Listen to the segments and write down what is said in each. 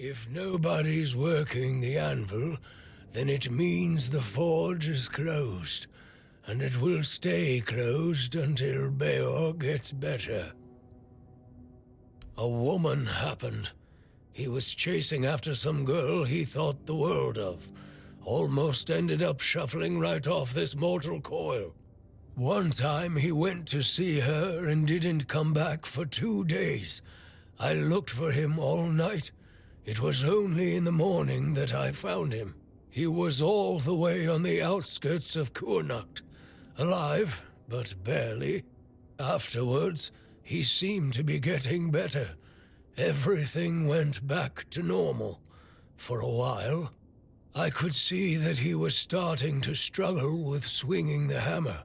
If nobody's working the anvil, then it means the forge is closed, and it will stay closed until Beor gets better. A woman happened. He was chasing after some girl he thought the world of. Almost ended up shuffling right off this mortal coil. One time he went to see her and didn't come back for 2 days. I looked for him all night. It was only in the morning that I found him. He was all the way on the outskirts of Kurnacht. Alive, but barely. Afterwards, he seemed to be getting better. Everything went back to normal. For a while, I could see that he was starting to struggle with swinging the hammer,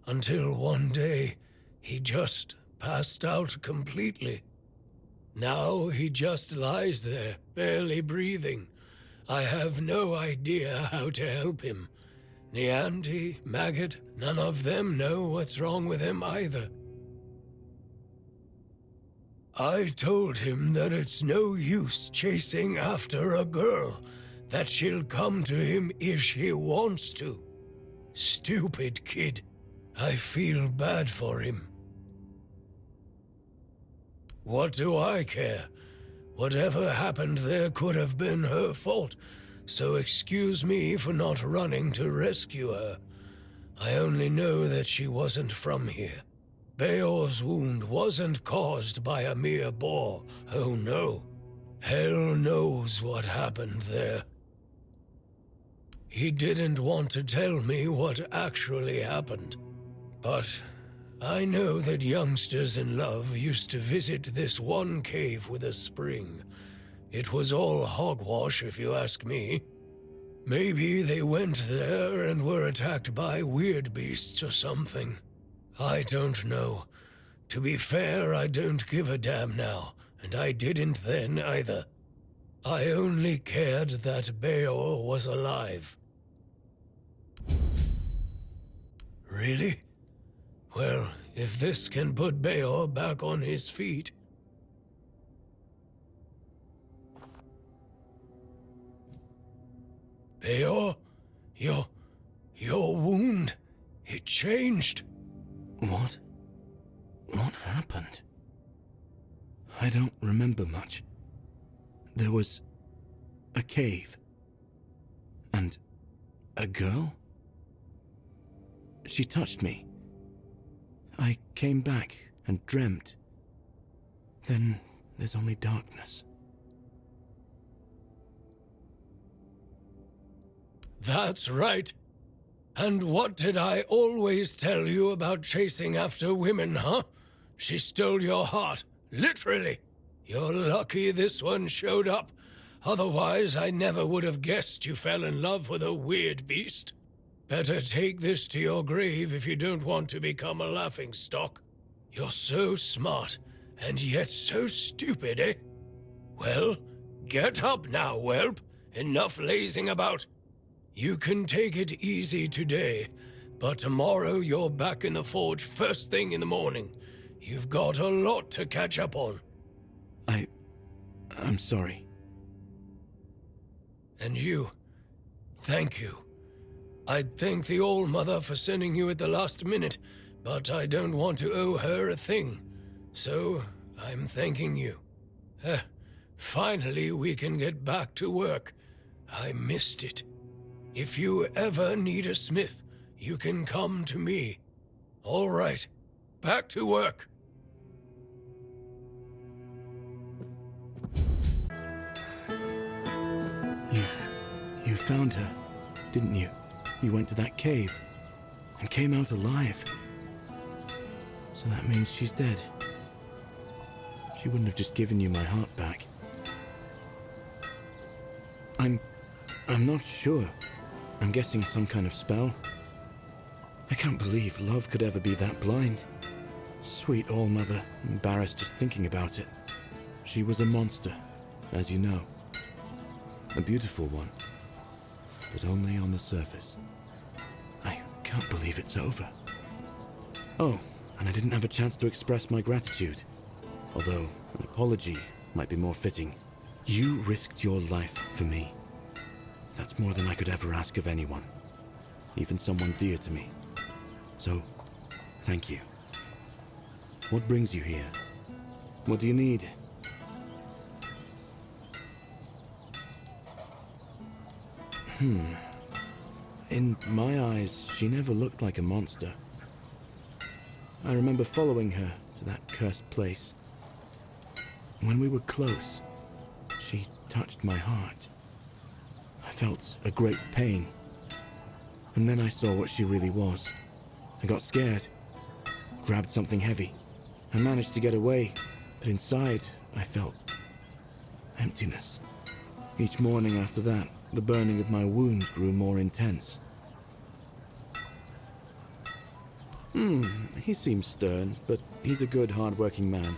until one day, he just passed out completely. Now he just lies there, barely breathing. I have no idea how to help him. Nianti, Maggot, none of them know what's wrong with him either. I told him that it's no use chasing after a girl, that she'll come to him if she wants to. Stupid kid. I feel bad for him. What do I care? Whatever happened there could have been her fault, so excuse me for not running to rescue her. I only know that she wasn't from here. Beor's wound wasn't caused by a mere boar, oh no. Hell knows what happened there. He didn't want to tell me what actually happened. But I know that youngsters in love used to visit this one cave with a spring. It was all hogwash, if you ask me. Maybe they went there and were attacked by weird beasts or something. I don't know. To be fair, I don't give a damn now, and I didn't then either. I only cared that Beor was alive. Really? Well, if this can put Beor back on his feet... Beor, your wound, it changed. What? What happened? I don't remember much. There was a cave. And a girl? She touched me. I came back and dreamt. Then there's only darkness. That's right. And what did I always tell you about chasing after women, huh? She stole your heart, literally. You're lucky this one showed up. Otherwise, I never would have guessed you fell in love with a weird beast. Better take this to your grave if you don't want to become a laughingstock. You're so smart, and yet so stupid, eh? Well, get up now, whelp. Enough lazing about. You can take it easy today, but tomorrow you're back in the forge first thing in the morning. You've got a lot to catch up on. I'm sorry. And you, thank you. I'd thank the All-Mother for sending you at the last minute, but I don't want to owe her a thing. So, I'm thanking you. Finally, we can get back to work. I missed it. If you ever need a smith, you can come to me. All right, back to work. You found her, didn't you? You went to that cave and came out alive. So that means she's dead. She wouldn't have just given you my heart back. I'm not sure. I'm guessing some kind of spell. I can't believe love could ever be that blind. Sweet All-Mother, I'm embarrassed just thinking about it. She was a monster, as you know. A beautiful one, but only on the surface. I can't believe it's over. Oh, and I didn't have a chance to express my gratitude. Although, an apology might be more fitting. You risked your life for me. That's more than I could ever ask of anyone, even someone dear to me. So, thank you. What brings you here? What do you need? In my eyes, she never looked like a monster. I remember following her to that cursed place. When we were close, she touched my heart. I felt a great pain. And then I saw what she really was. I got scared, grabbed something heavy. I managed to get away, but inside I felt emptiness. Each morning after that, the burning of my wound grew more intense. He seems stern, but he's a good, hard-working man.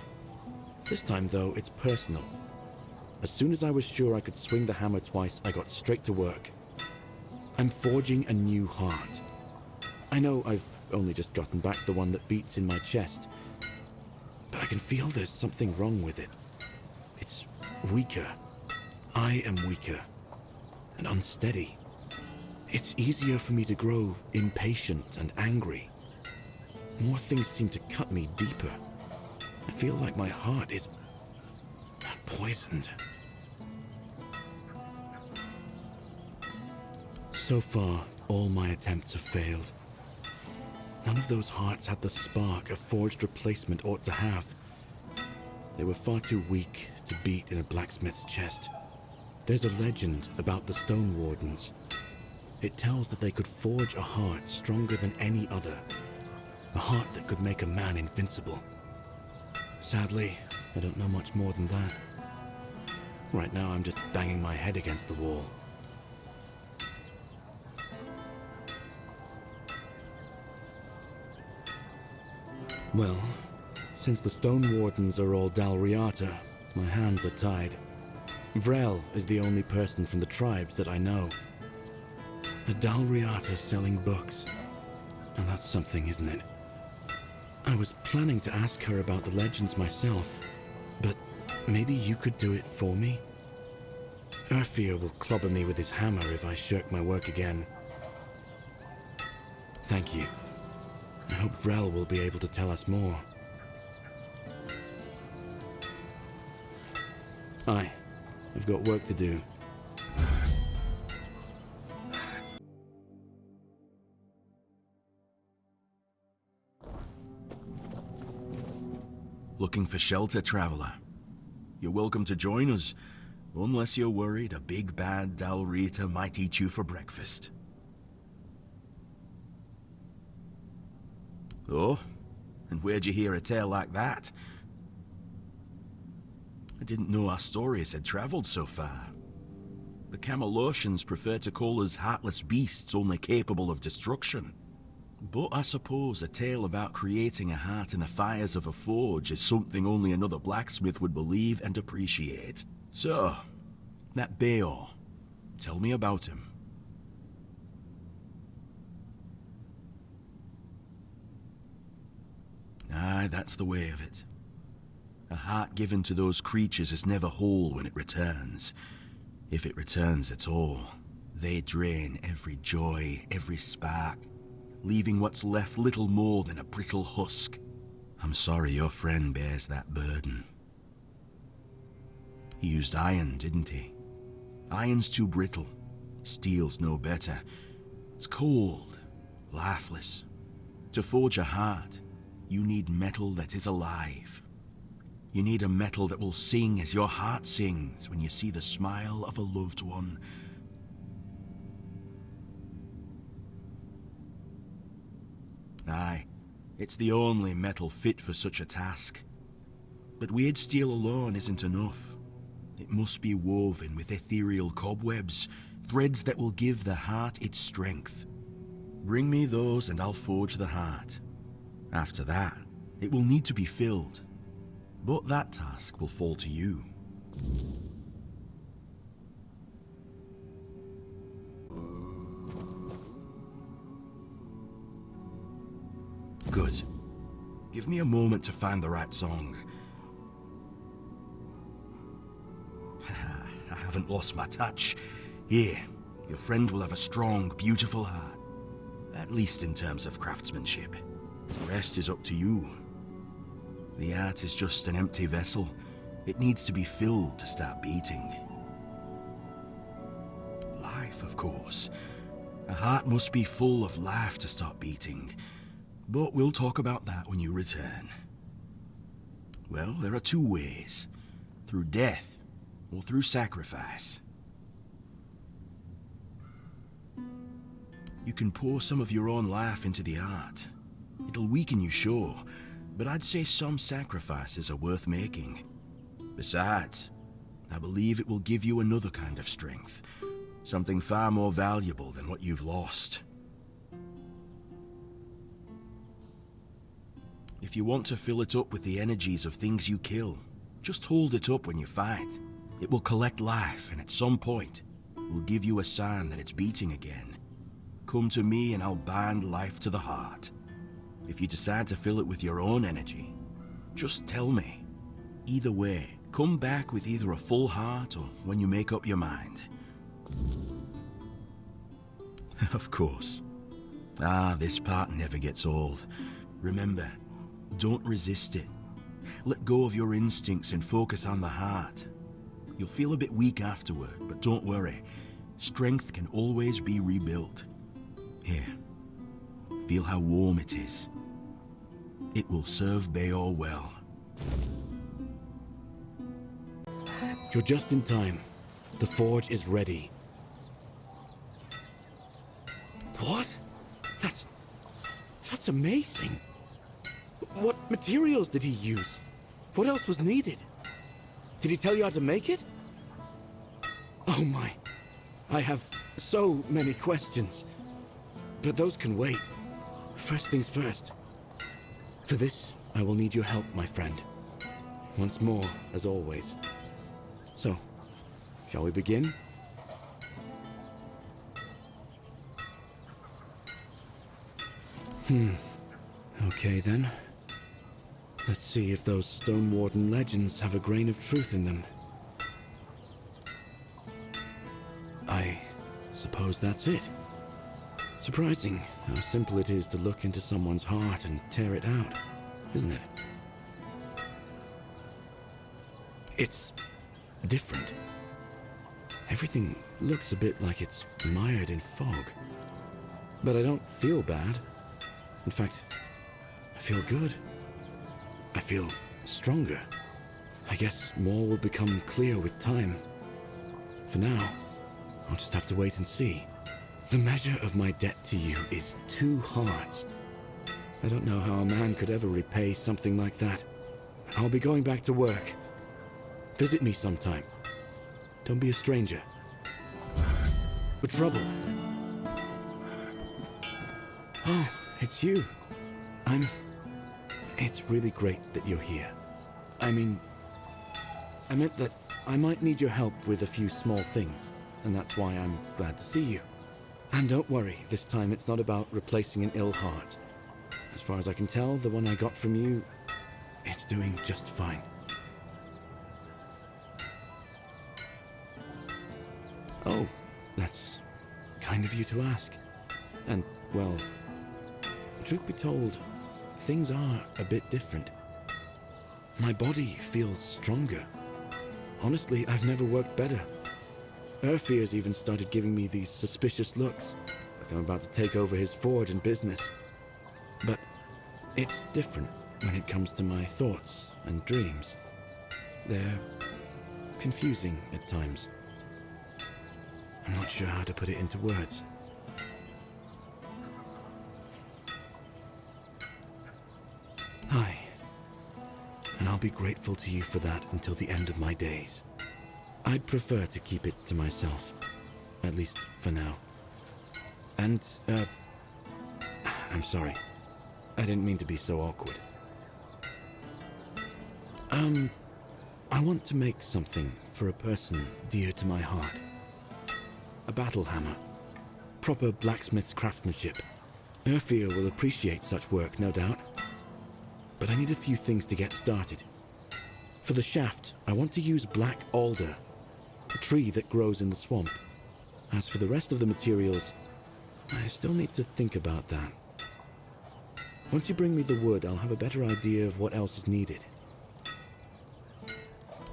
This time, though, it's personal. As soon as I was sure I could swing the hammer twice, I got straight to work. I'm forging a new heart. I know I've only just gotten back the one that beats in my chest, but I can feel there's something wrong with it. It's weaker. I am weaker and unsteady. It's easier for me to grow impatient and angry. More things seem to cut me deeper. I feel like my heart is poisoned. So far, all my attempts have failed. None of those hearts had the spark a forged replacement ought to have. They were far too weak to beat in a blacksmith's chest. There's a legend about the Stone Wardens. It tells that they could forge a heart stronger than any other. A heart that could make a man invincible. Sadly, I don't know much more than that. Right now, I'm just banging my head against the wall. Well, since the Stone Wardens are all Dalriata, my hands are tied. Vrell is the only person from the tribes that I know. A Dalriata selling books. And that's something, isn't it? I was planning to ask her about the legends myself, but maybe you could do it for me? Urfir will clobber me with his hammer if I shirk my work again. Thank you. I hope Vrell will be able to tell us more. Aye, I've got work to do. Looking for shelter, traveler? You're welcome to join us, unless you're worried a big bad Dalrita might eat you for breakfast. Oh? And where'd you hear a tale like that? I didn't know our stories had traveled so far. The Camelosians prefer to call us heartless beasts only capable of destruction. But I suppose a tale about creating a heart in the fires of a forge is something only another blacksmith would believe and appreciate. So, that Beor, tell me about him. Aye, that's the way of it. A heart given to those creatures is never whole when it returns. If it returns at all, they drain every joy, every spark, leaving what's left little more than a brittle husk. I'm sorry your friend bears that burden. He used iron, didn't he? Iron's too brittle. Steel's no better. It's cold, lifeless. To forge a heart, you need metal that is alive. You need a metal that will sing as your heart sings when you see the smile of a loved one. Aye, it's the only metal fit for such a task. But weird steel alone isn't enough. It must be woven with ethereal cobwebs, threads that will give the heart its strength. Bring me those and I'll forge the heart. After that, it will need to be filled. But that task will fall to you. Good. Give me a moment to find the right song. haven't lost my touch. Here, your friend will have a strong, beautiful heart. At least in terms of craftsmanship. The rest is up to you. The art is just an empty vessel. It needs to be filled to start beating. Life, of course. A heart must be full of life to start beating. But we'll talk about that when you return. Well, there are two ways. Through death, or through sacrifice. You can pour some of your own life into the art. It'll weaken you, sure, but I'd say some sacrifices are worth making. Besides, I believe it will give you another kind of strength. Something far more valuable than what you've lost. If you want to fill it up with the energies of things you kill, just hold it up when you fight. It will collect life, and at some point, will give you a sign that it's beating again. Come to me and I'll bind life to the heart. If you decide to fill it with your own energy, just tell me. Either way, come back with either a full heart or when you make up your mind. Of course. This part never gets old. Remember, don't resist it. Let go of your instincts and focus on the heart. You'll feel a bit weak afterward, but don't worry. Strength can always be rebuilt. Here, feel how warm it is. It will serve Beor well. You're just in time. The forge is ready. What? That's amazing. What materials did he use? What else was needed? Did he tell you how to make it? Oh my. I have so many questions. But those can wait. First things first. For this, I will need your help, my friend. Once more, as always. So, shall we begin? Okay then. Let's see if those Stone Warden legends have a grain of truth in them. I suppose that's it. Surprising how simple it is to look into someone's heart and tear it out, isn't it? It's different. Everything looks a bit like it's mired in fog. But I don't feel bad. In fact, I feel good. I feel stronger. I guess more will become clear with time. For now, I'll just have to wait and see. The measure of my debt to you is 2 hearts. I don't know how a man could ever repay something like that. I'll be going back to work. Visit me sometime. Don't be a stranger. With trouble. Oh, it's you. It's really great that you're here. I meant that I might need your help with a few small things, and that's why I'm glad to see you. And don't worry, this time it's not about replacing an ill heart. As far as I can tell, the one I got from you, it's doing just fine. Oh, that's kind of you to ask. And, well, truth be told, things are a bit different. My body feels stronger. Honestly, I've never worked better. Urfir's even started giving me these suspicious looks, like I'm about to take over his forge and business. But it's different when it comes to my thoughts and dreams. They're confusing at times. I'm not sure how to put it into words. Hi. And I'll be grateful to you for that until the end of my days. I'd prefer to keep it to myself. At least for now. And, I'm sorry. I didn't mean to be so awkward. I want to make something for a person dear to my heart. A battle hammer. Proper blacksmith's craftsmanship. Urfir will appreciate such work, no doubt. But I need a few things to get started. For the shaft, I want to use black alder. a tree that grows in the swamp. As for the rest of the materials, I still need to think about that. Once you bring me the wood, I'll have a better idea of what else is needed.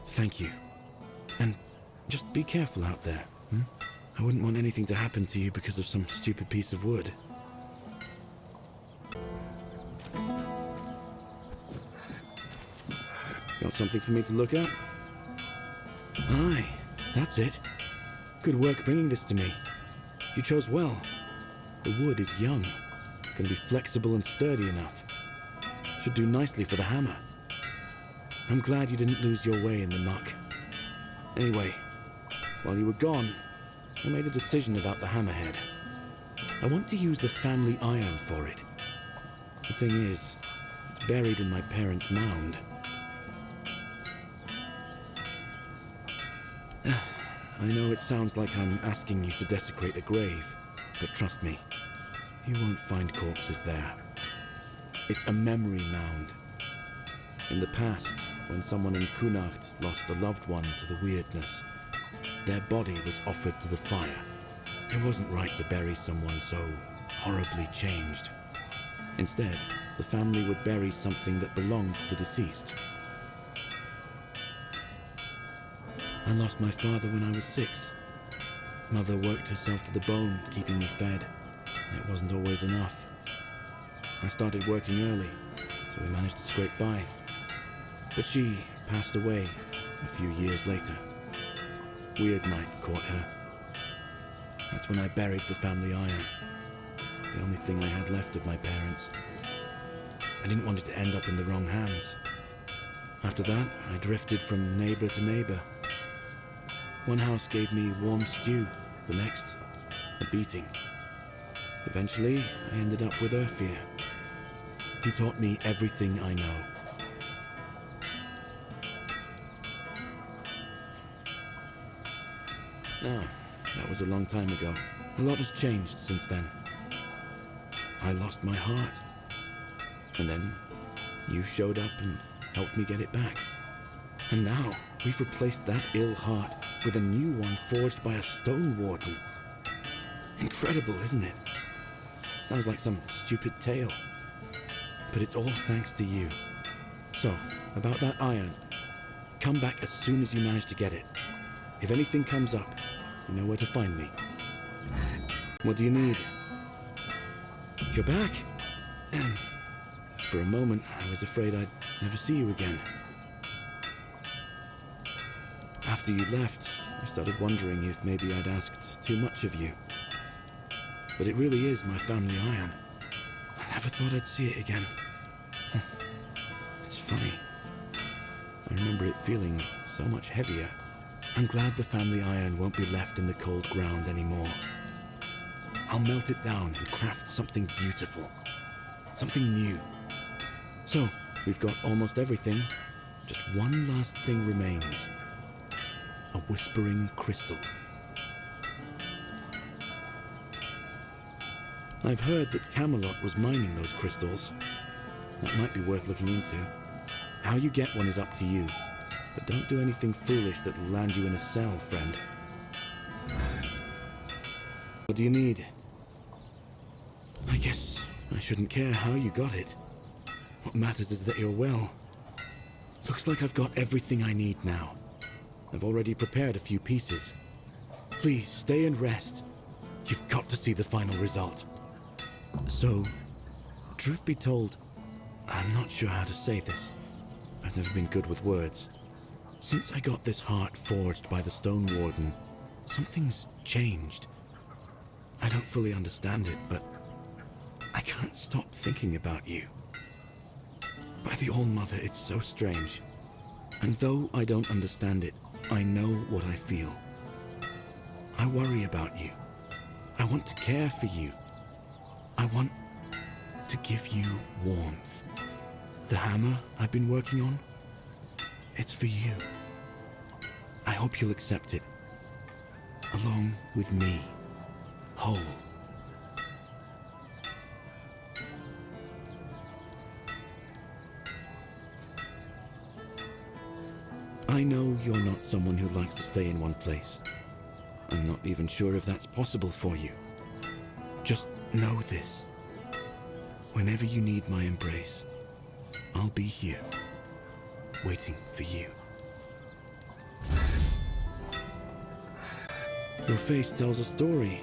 Thank you. And just be careful out there. I wouldn't want anything to happen to you because of some stupid piece of wood. Got something for me to look at? Aye, that's it. Good work bringing this to me. You chose well. The wood is young. Can be flexible and sturdy enough. Should do nicely for the hammer. I'm glad you didn't lose your way in the muck. Anyway, while you were gone, I made a decision about the hammerhead. I want to use the family iron for it. The thing is, it's buried in my parents' mound. I know it sounds like I'm asking you to desecrate a grave, but trust me, you won't find corpses there. It's a memory mound. In the past, when someone in Kunacht lost a loved one to the weirdness, their body was offered to the fire. It wasn't right to bury someone so horribly changed. Instead, the family would bury something that belonged to the deceased. I lost my father when I was 6. Mother worked herself to the bone, keeping me fed. It wasn't always enough. I started working early, so we managed to scrape by. But she passed away a few years later. Weird night caught her. That's when I buried the family iron. The only thing I had left of my parents. I didn't want it to end up in the wrong hands. After that, I drifted from neighbor to neighbor. One house gave me warm stew, the next, a beating. Eventually, I ended up with Urfir. He taught me everything I know. Ah, that was a long time ago. A lot has changed since then. I lost my heart. And then, you showed up and helped me get it back. And now, we've replaced that ill heart with a new one forged by a stone warden. Incredible, isn't it? Sounds like some stupid tale. But it's all thanks to you. So, about that iron, come back as soon as you manage to get it. If anything comes up, you know where to find me. What do you need? You're back? For a moment, I was afraid I'd never see you again. After you left, I started wondering if maybe I'd asked too much of you. But it really is my family iron. I never thought I'd see it again. It's funny. I remember it feeling so much heavier. I'm glad the family iron won't be left in the cold ground anymore. I'll melt it down and craft something beautiful. Something new. So, we've got almost everything. Just one last thing remains. A whispering crystal. I've heard that Camelot was mining those crystals. That might be worth looking into. How you get one is up to you. But don't do anything foolish that'll land you in a cell, friend. What do you need? I guess I shouldn't care how you got it. What matters is that you're well. Looks like I've got everything I need now. I've already prepared a few pieces. Please, stay and rest. You've got to see the final result. So, truth be told, I'm not sure how to say this. I've never been good with words. Since I got this heart forged by the Stone Warden, something's changed. I don't fully understand it, but I can't stop thinking about you. By the All-Mother, it's so strange. And though I don't understand it, I know what I feel. I worry about you. I want to care for you. I want to give you warmth. The hammer I've been working on, it's for you. I hope you'll accept it, along with me, whole. I know you're not someone who likes to stay in one place. I'm not even sure if that's possible for you. Just know this. Whenever you need my embrace, I'll be here, waiting for you. Your face tells a story.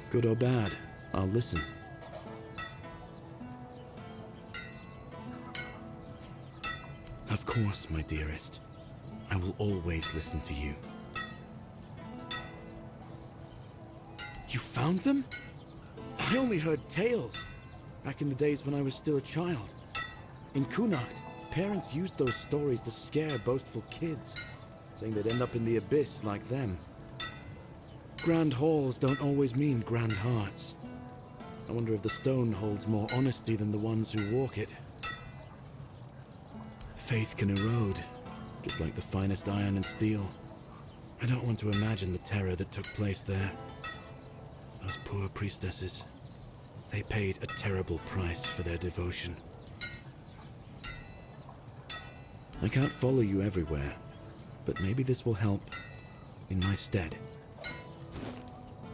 Good or bad, I'll listen. Of course, my dearest. I will always listen to you. You found them? I only heard tales, back in the days when I was still a child. In Kunacht, parents used those stories to scare boastful kids, saying they'd end up in the abyss like them. Grand halls don't always mean grand hearts. I wonder if the stone holds more honesty than the ones who walk it. Faith can erode, just like the finest iron and steel. I don't want to imagine the terror that took place there. Those poor priestesses. They paid a terrible price for their devotion. I can't follow you everywhere, but maybe this will help in my stead.